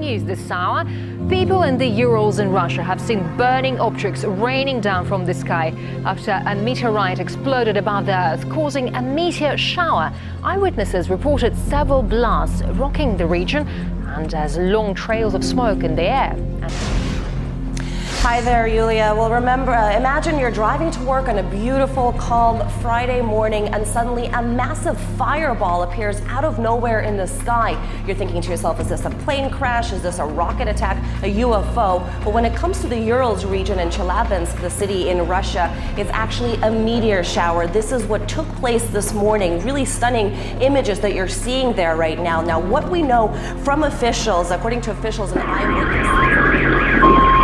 news this hour. People in the Urals in Russia have seen burning objects raining down from the sky after a meteorite exploded above the Earth, causing a meteor shower. Eyewitnesses reported several blasts rocking the region, and there's long trails of smoke in the air. Hi there, Yulia. Well, remember, imagine you're driving to work on a beautiful, calm Friday morning, and suddenly a massive fireball appears out of nowhere in the sky. You're thinking to yourself, is this a plane crash? Is this a rocket attack? A UFO? But when it comes to the Urals region in Chelyabinsk, the city in Russia, it's actually a meteor shower. This is what took place this morning. Really stunning images that you're seeing there right now. Now, what we know from officials, according to officials and eyewitnesses,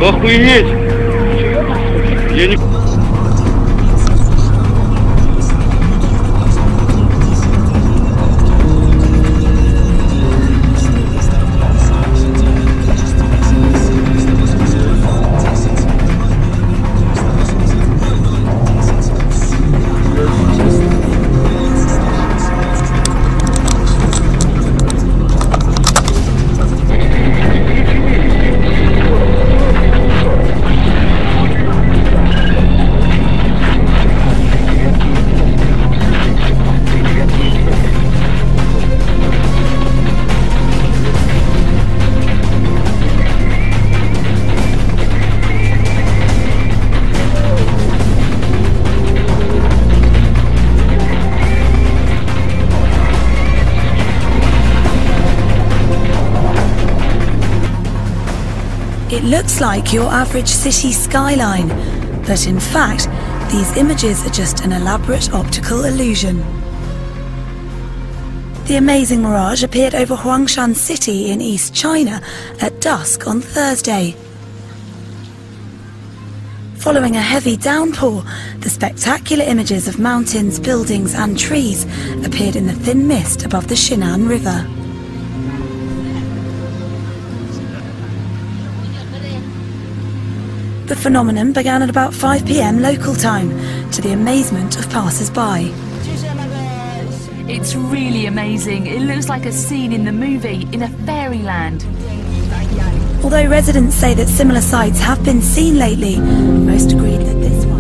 Охуеть! Я не... It looks like your average city skyline, but in fact, these images are just an elaborate optical illusion. The amazing mirage appeared over Huangshan City in East China at dusk on Thursday. Following a heavy downpour, the spectacular images of mountains, buildings and trees appeared in the thin mist above the Shinan River. The phenomenon began at about 5 p.m. local time, to the amazement of passers-by. It's really amazing. It looks like a scene in the movie, in a fairyland. Although residents say that similar sights have been seen lately, most agreed that this one...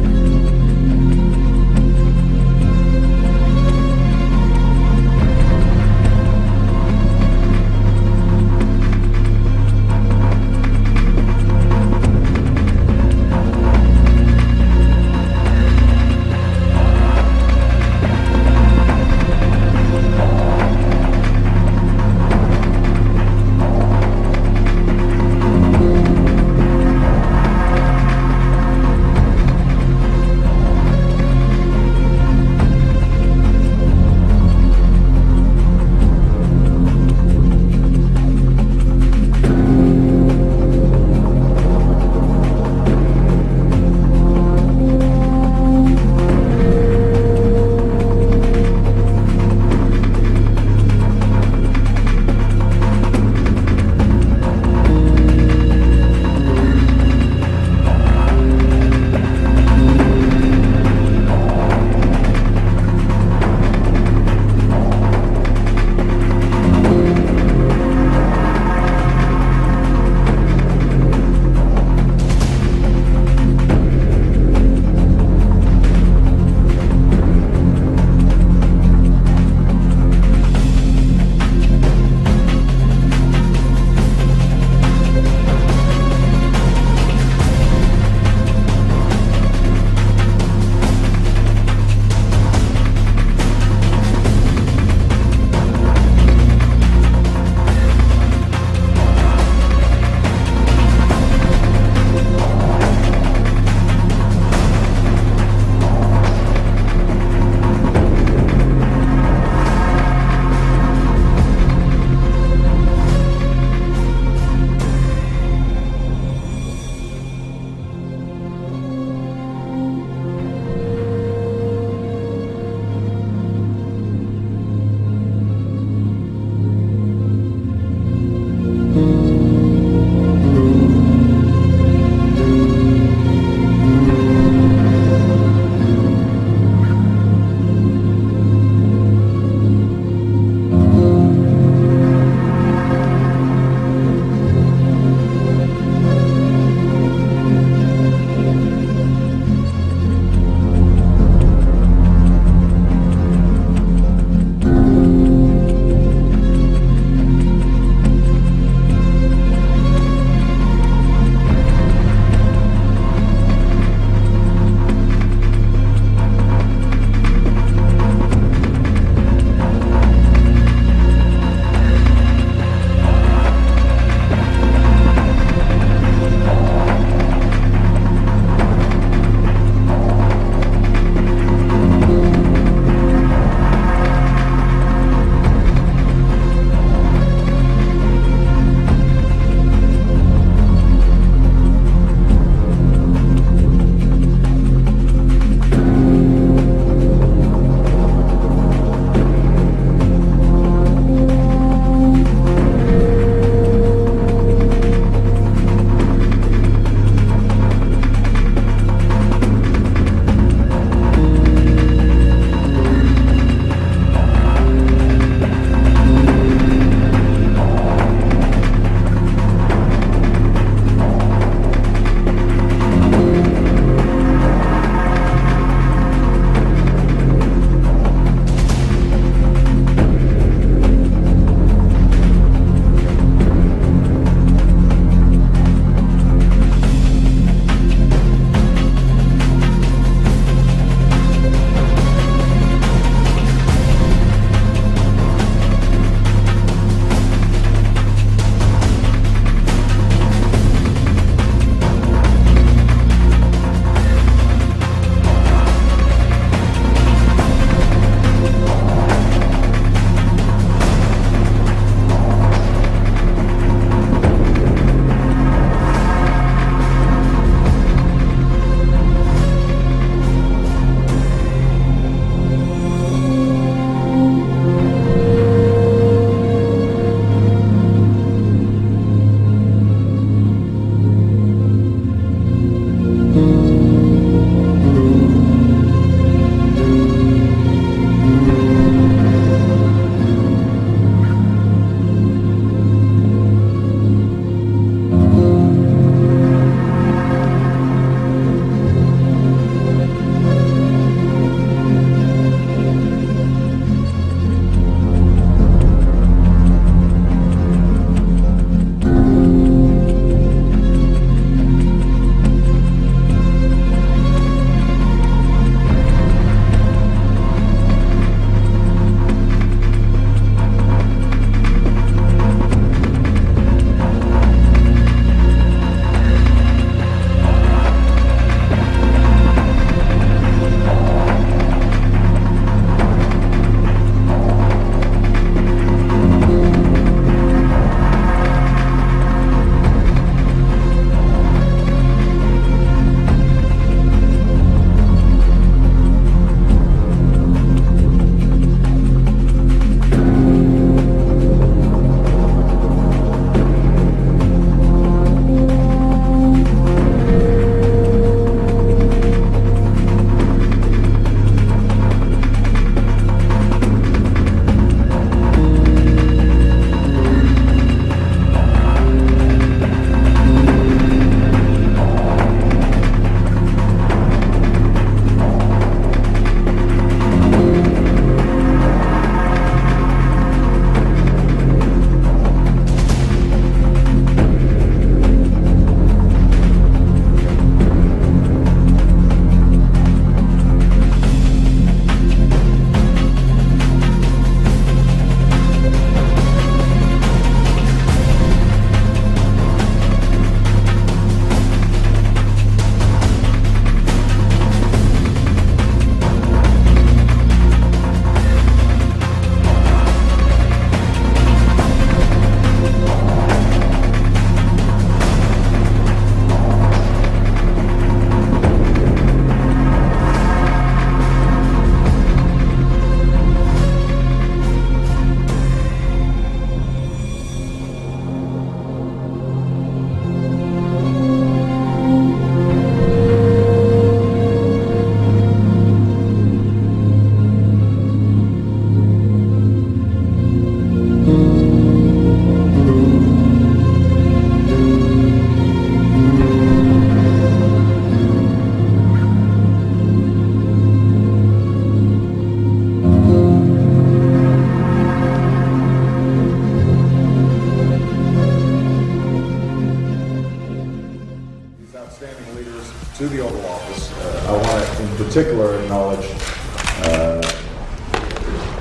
to the Oval Office. I want to, in particular, acknowledge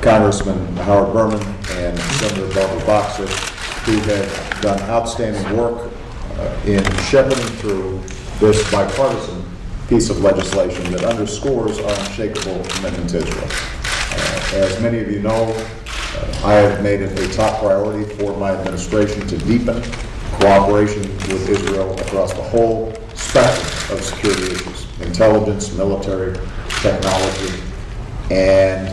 Congressman Howard Berman and Senator Barbara Boxer, who have done outstanding work in shepherding through this bipartisan piece of legislation that underscores our unshakable commitment to Israel. As many of you know, I have made it a top priority for my administration to deepen cooperation with Israel across the whole spectrum of security issues: intelligence, military, technology, and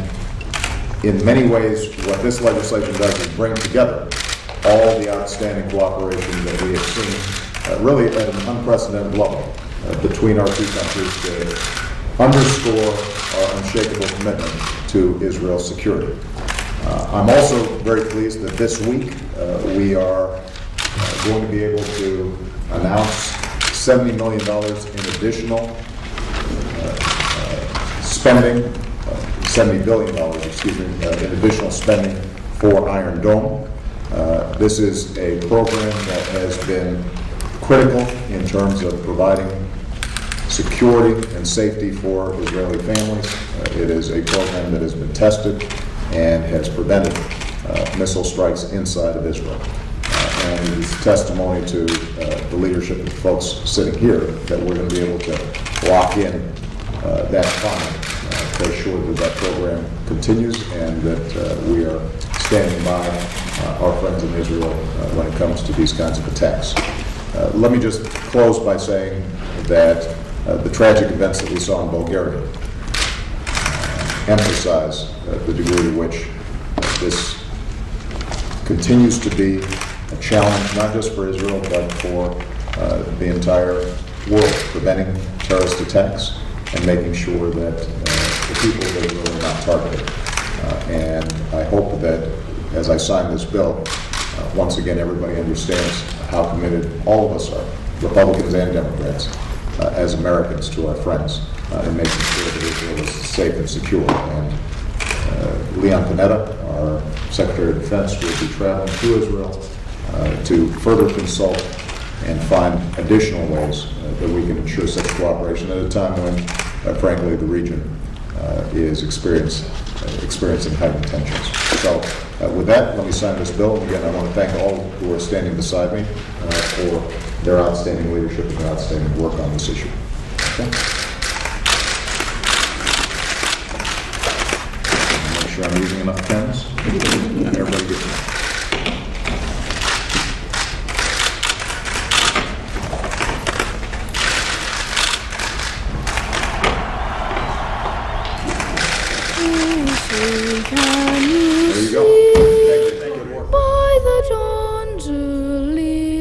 in many ways what this legislation does is bring together all the outstanding cooperation that we have seen really at an unprecedented level between our two countries to underscore our unshakable commitment to Israel's security. I'm also very pleased that this week we are going to be able to announce $70 million in additional spending, $70 billion, in additional spending for Iron Dome. This is a program that has been critical in terms of providing security and safety for Israeli families. It is a program that has been tested and has prevented missile strikes inside of Israel. And it is testimony to the leadership of the folks sitting here that we're going to be able to lock in that funding to assure that that program continues and that we are standing by our friends in Israel when it comes to these kinds of attacks. Let me just close by saying that the tragic events that we saw in Bulgaria emphasize the degree to which this continues to be a challenge, not just for Israel, but for the entire world, preventing terrorist attacks and making sure that the people of Israel are not targeted. And I hope that as I sign this bill, once again everybody understands how committed all of us are, Republicans and Democrats, as Americans, to our friends in making sure that Israel is safe and secure. And Leon Panetta, our Secretary of Defense, will be traveling to Israel to further consult and find additional ways that we can ensure such cooperation at a time when, frankly, the region is experiencing heightened tensions. So with that, let me sign this bill. And again, I want to thank all who are standing beside me for their outstanding leadership and their outstanding work on this issue. Okay. Make sure I'm using enough pens. Everybody gets it. There you go.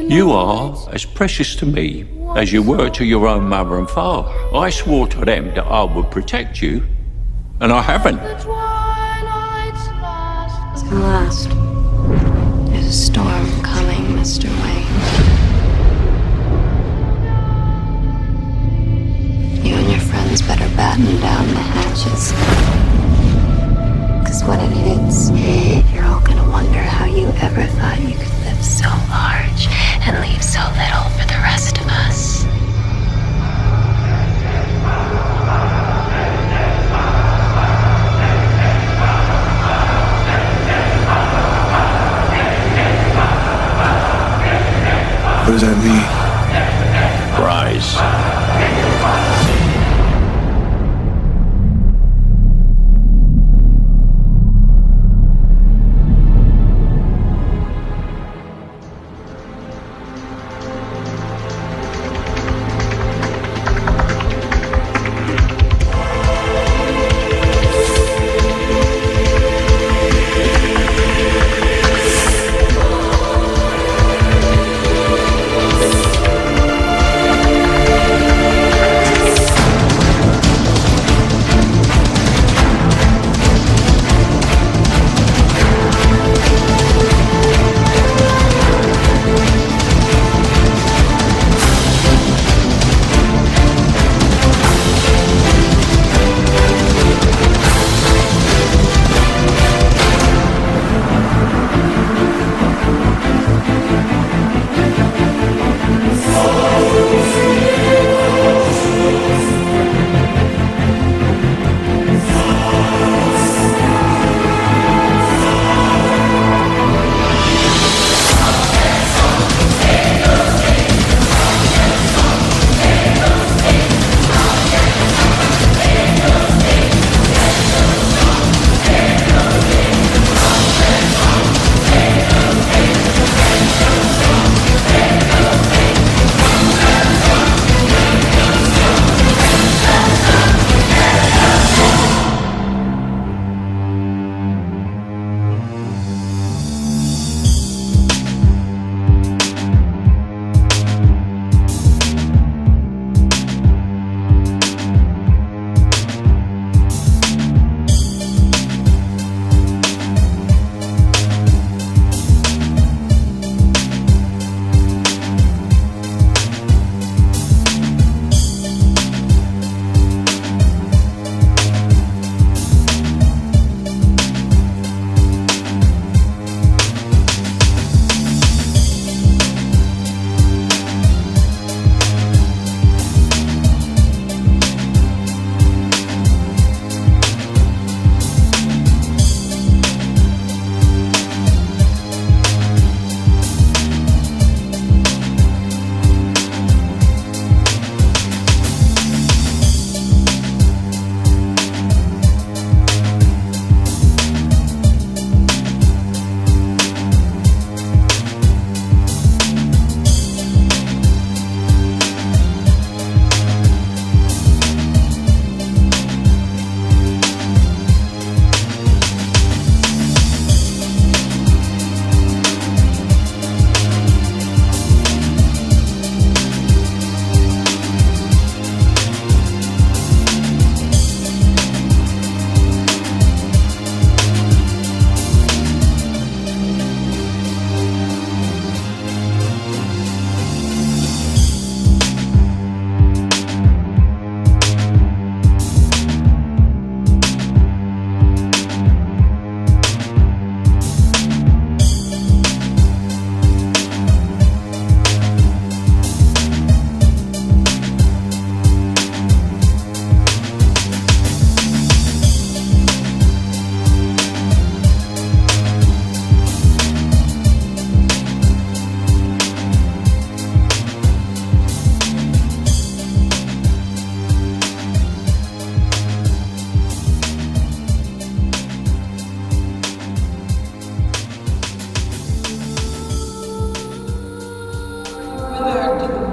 You are as precious to me as you were to your own mother and father. I swore to them that I would protect you, and I haven't. Come last. There's a storm coming, Mr. Wayne. You and your friends better batten down the hatches. Because when it hits, you're all gonna wonder how you ever thought you could live so large and leave so little for the rest of us. What does that mean? Rise.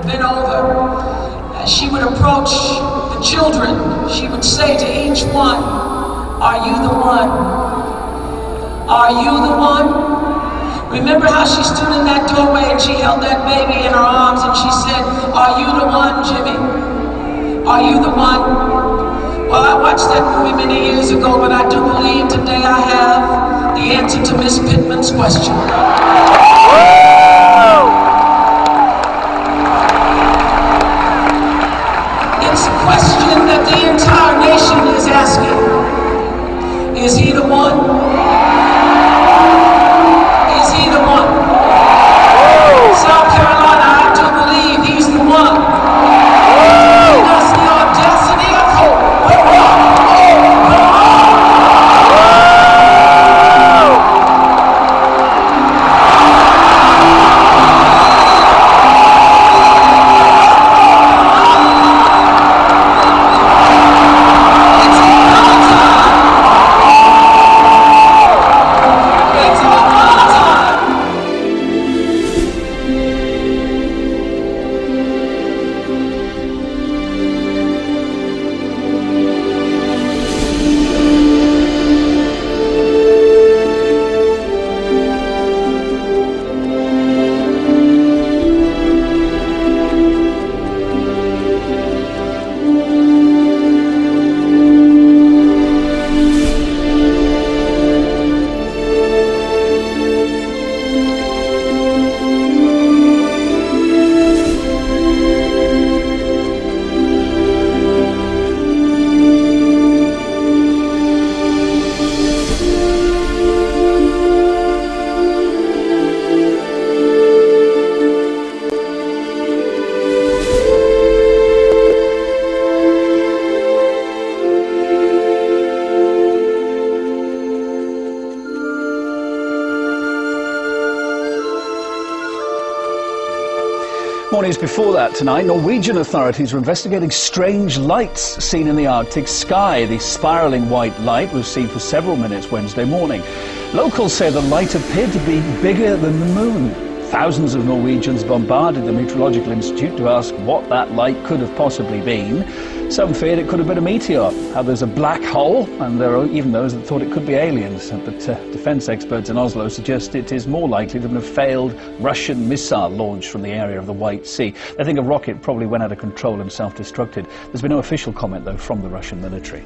bent over. As she would approach the children, she would say to each one, "Are you the one? Are you the one?" Remember how she stood in that doorway and she held that baby in her arms and she said, "Are you the one, Jimmy? Are you the one?" Well, I watched that movie many years ago, but I do believe today I have the answer to Miss Pittman's question. It's a question that the entire nation is asking. Is he the one? Is he the one? South Carolina, I do believe he's the one. Giving us the audacity of hope. Mornings before that tonight, Norwegian authorities are investigating strange lights seen in the Arctic sky. The spiralling white light was seen for several minutes Wednesday morning. Locals say the light appeared to be bigger than the moon. Thousands of Norwegians bombarded the Meteorological Institute to ask what that light could have possibly been. Some feared it could have been a meteor, others a black hole, and there are even those that thought it could be aliens. But defence experts in Oslo suggest it is more likely to have been a failed Russian missile launched from the area of the White Sea. They think a rocket probably went out of control and self-destructed. There's been no official comment, though, from the Russian military.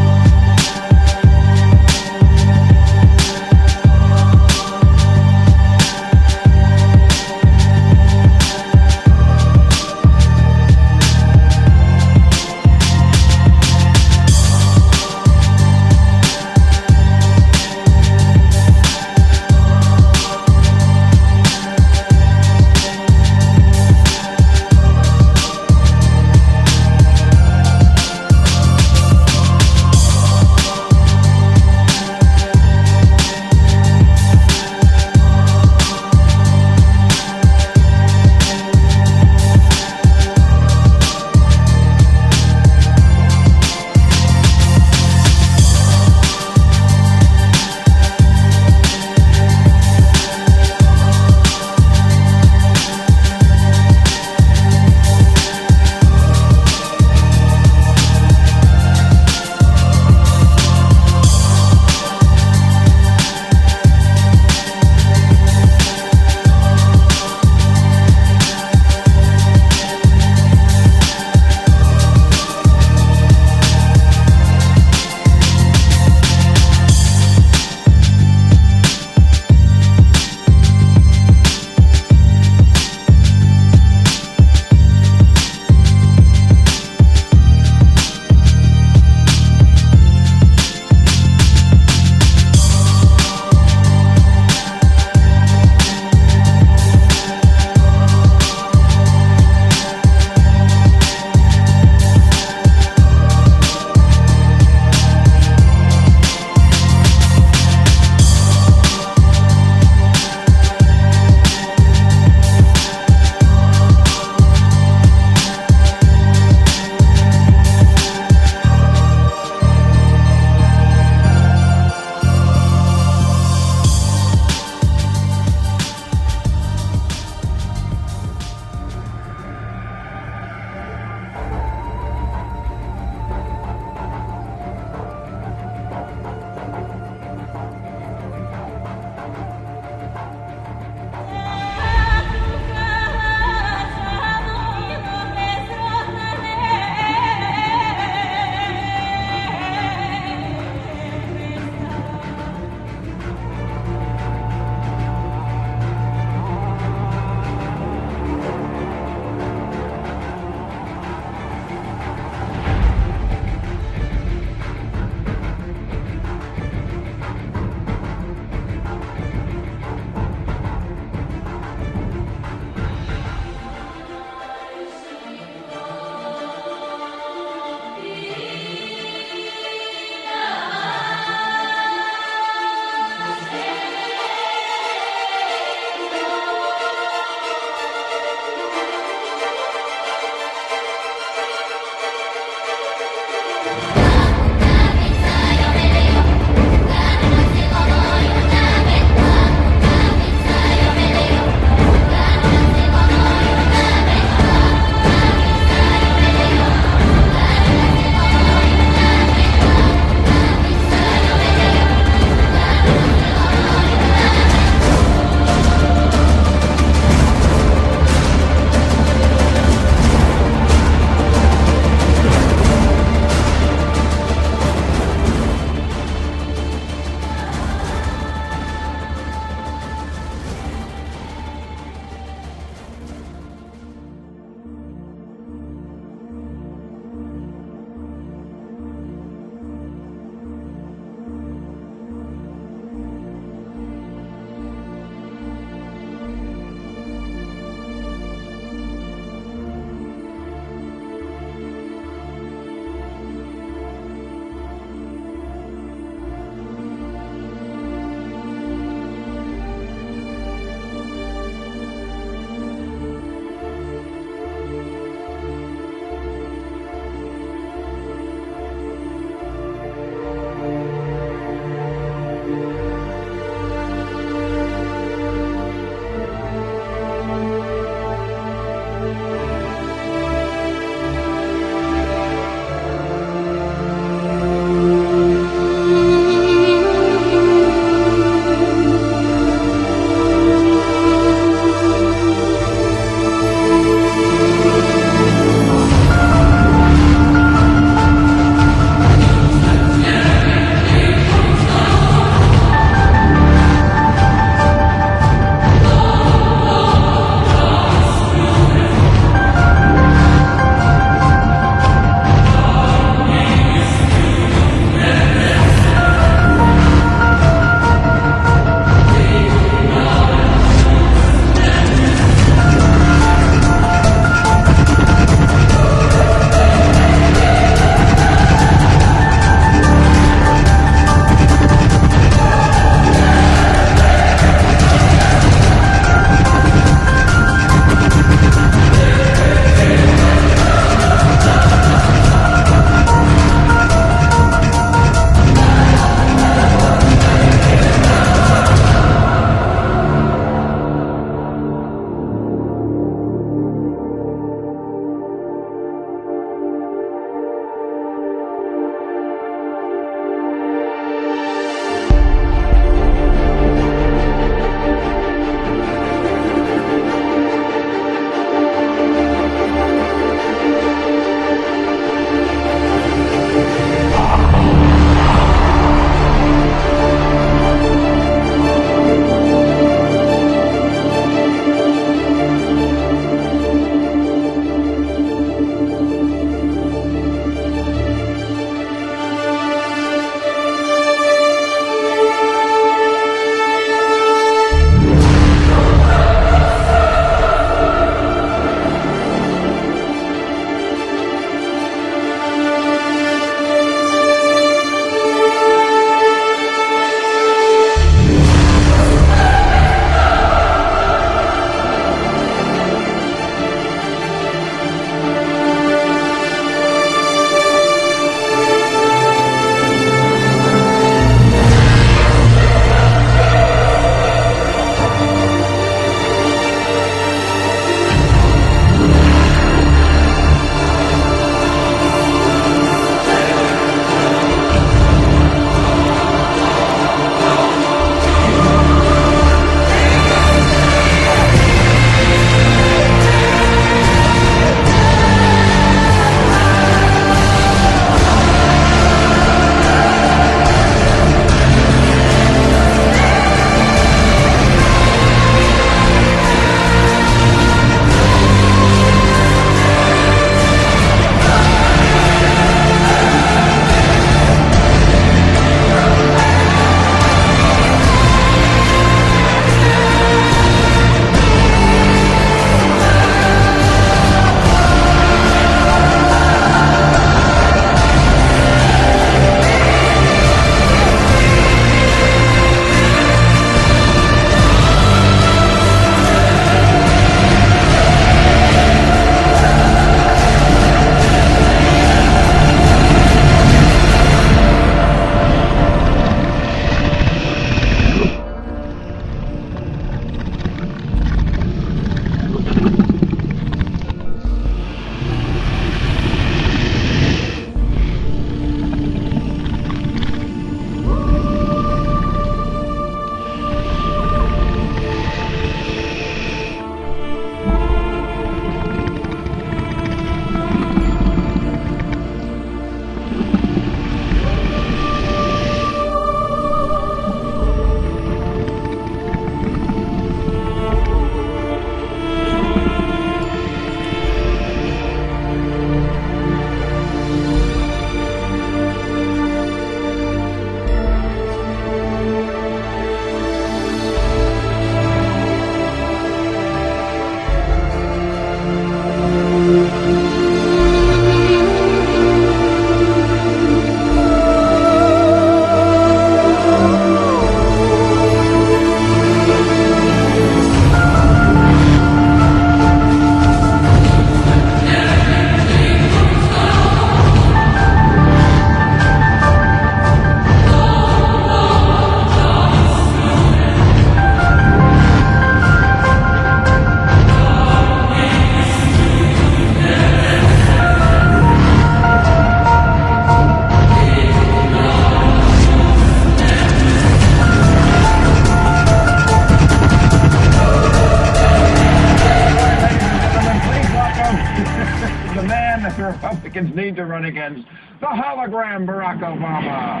man that the Republicans need to run against, the hologram Barack Obama.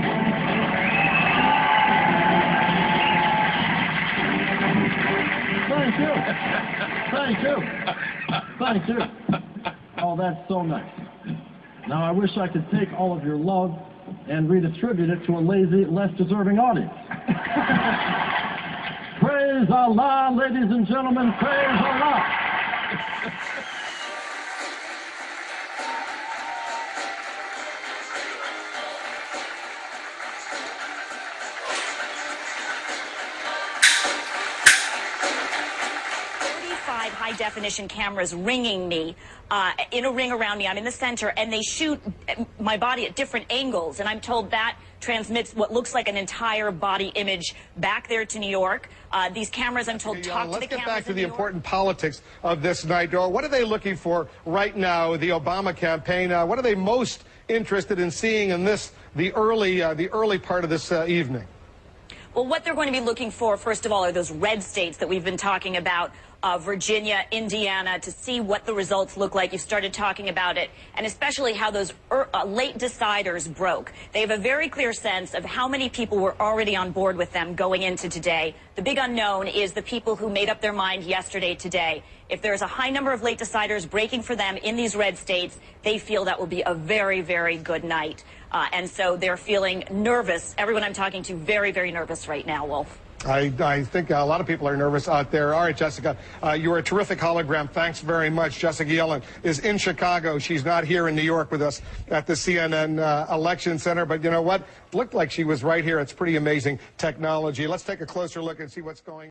Thank you. Thank you. Oh, that's so nice. Now, I wish I could take all of your love and redistribute it to a lazy, less deserving audience. Praise Allah, ladies and gentlemen, praise Allah. High-definition cameras ringing me in a ring around me. I'm in the center, and they shoot my body at different angles, and I'm told that transmits what looks like an entire body image back there to New York. These cameras, I'm told, talk to the cameras. Let's get back to the important politics of this night, Dora. What are they looking for right now, the Obama campaign? What are they most interested in seeing in this, the early part of this evening? Well, what they're going to be looking for, first of all, are those red states that we've been talking about, Virginia, Indiana, to see what the results look like. You started talking about it, and especially how those late deciders broke. They have a very clear sense of how many people were already on board with them going into today. The big unknown is the people who made up their mind yesterday, today. If there's a high number of late deciders breaking for them in these red states, they feel that will be a very, very good night. And so they're feeling nervous. Everyone I'm talking to, very, very nervous right now, Wolf. I think a lot of people are nervous out there. All right, Jessica, you're a terrific hologram. Thanks very much. Jessica Yellen is in Chicago. She's not here in New York with us at the CNN Election Center. But you know what? Looked like she was right here. It's pretty amazing technology. Let's take a closer look and see what's going on.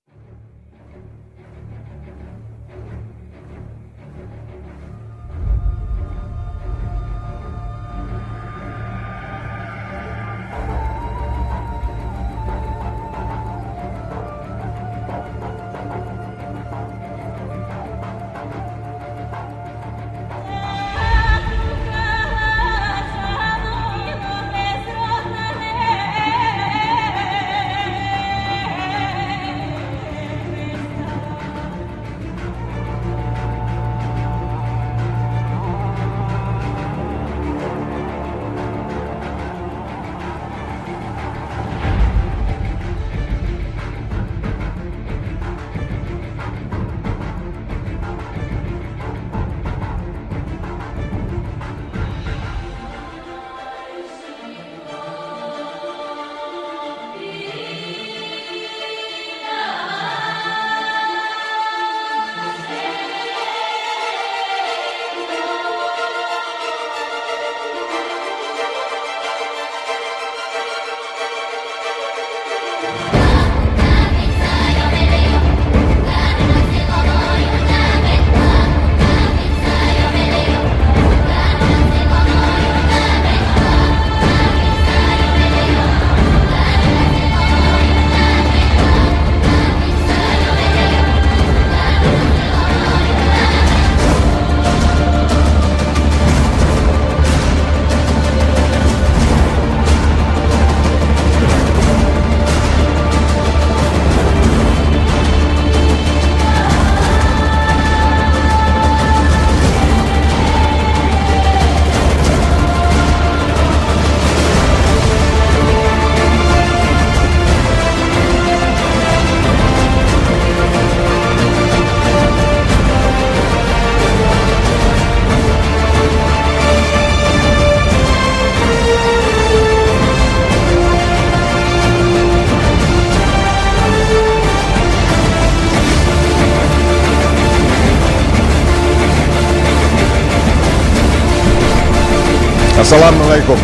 Assalamu alaikum.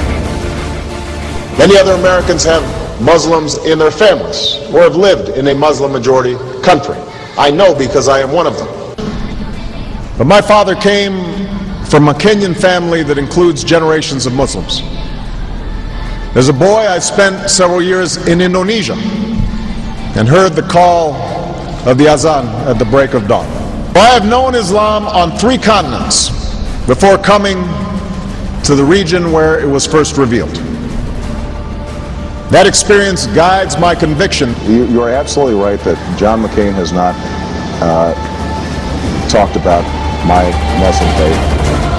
Many other Americans have Muslims in their families or have lived in a Muslim majority country. I know because I am one of them. But my father came from a Kenyan family that includes generations of Muslims. As a boy, I spent several years in Indonesia and heard the call of the azan at the break of dawn. I have known Islam on 3 continents before coming to the region where it was first revealed. That experience guides my conviction. You are absolutely right that John McCain has not talked about my Muslim faith.